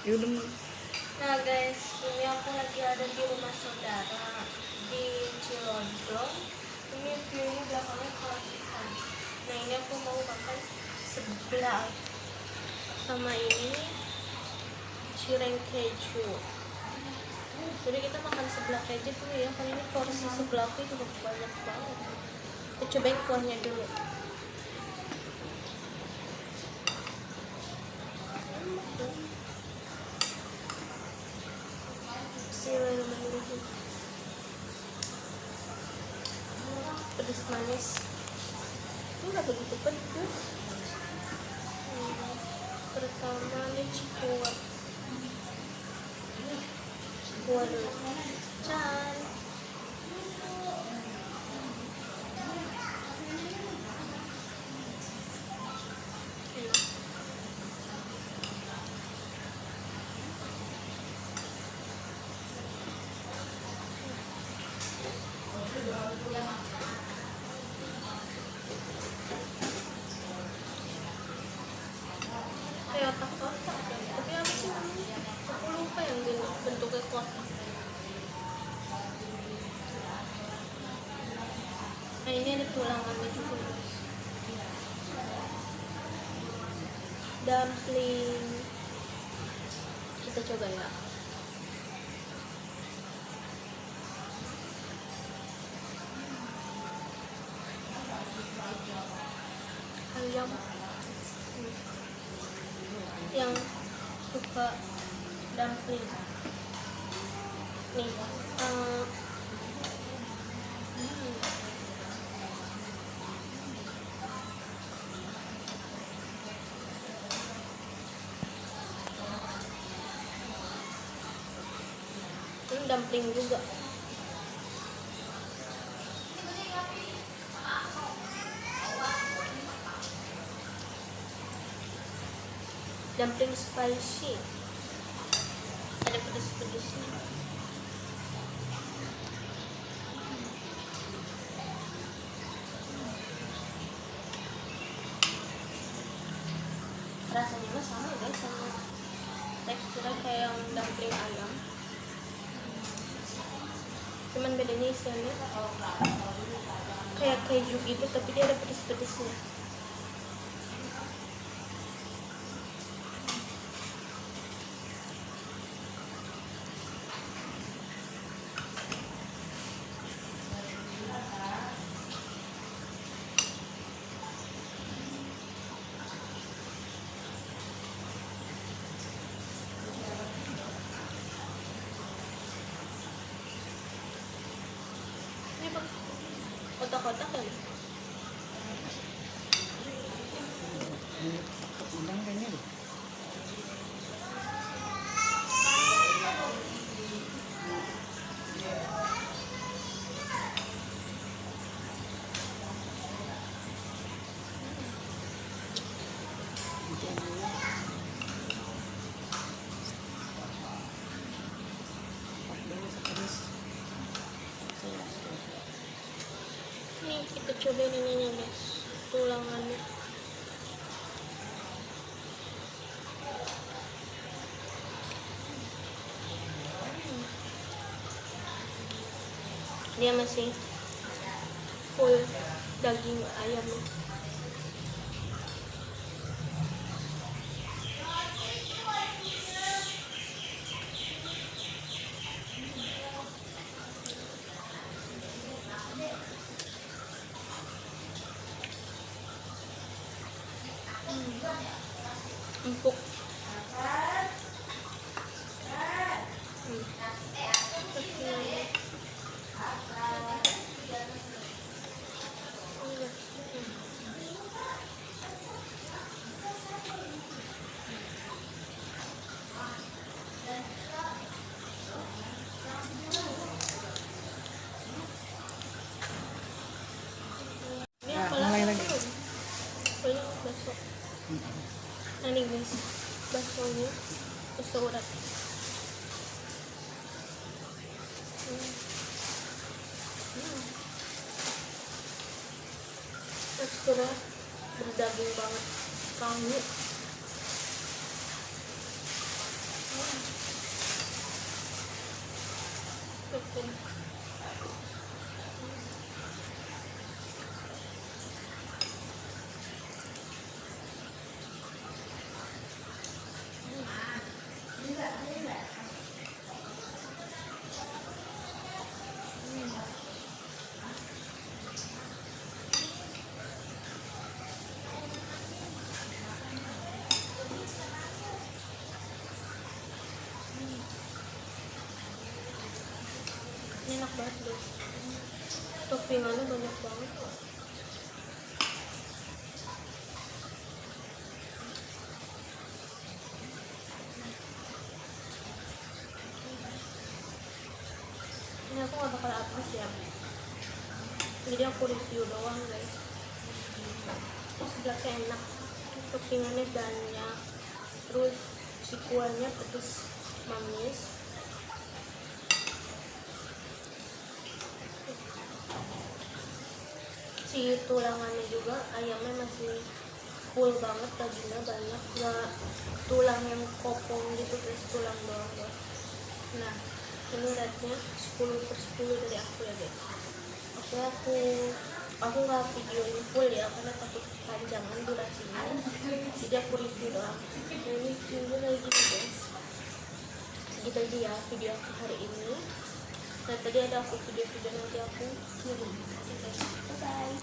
Ya udah. Nah guys, ini aku lagi ada di rumah saudara di Cilodong. Ini view-nya belakangnya kelihatan. Nah ini aku mau makan seblak sama ini cireng keju. Jadi kita makan seblak aja dulu ya, karena ini porsi seblaknya juga banyak banget. Kita cobain kuahnya dulu. Bismillahirrahmanirrahim. Pedas manis. Enggak begitu pedas. Pertama nih kuah. Kuah dulu. Can. Kayak otak-otak ya. Tapi apa sih namanya? Aku lupa yang bentuknya kotak. Nah ini ada tulangannya juga guys. Dumpling. Kita coba ya. Ayam. Yang suka dumpling. Nih. Ini dumpling juga. Dumpling spicy. Ada pedas-pedasnya. Rasanya mah sama ya guys, sama teksturnya kayak yang dumpling ayam. Cuman bedanya isiannya kayak keju gitu, tapi dia ada pedas-pedasnya. Ini apa? Kotak-kotak kan? Udang kayaknya deh. Nih kita cobain ininya guys, tulangannya. Dia masih full daging ayam. Empuk. Ini Nah, apa mulai lagi? lagi. Banyak bakso. Nah nih guys, baksonya bakso urat. Teksturnya berdaging banget, kamu. Enak banget guys, toppingannya banyak banget. Ini aku gak bakal upload ya, jadi aku review doang guys. Sebelah enak, toppingannya banyak, terus si kuahnya pedes manis. Si tulangannya juga, ayamnya masih full banget, dagingnya banyak, nggak tulang yang kopong gitu, terus tulang doang guys. Nah ini rate-nya 10/10 dari aku ya guys. Oke, aku nggak videoin full ya karena takut panjangan durasinya, jadi aku review doang. Nah ini video lagi gitu guys, segitu aja ya video aku hari ini. Nah tadi ada aku video-video nanti aku kirim. Oke guys, bye bye.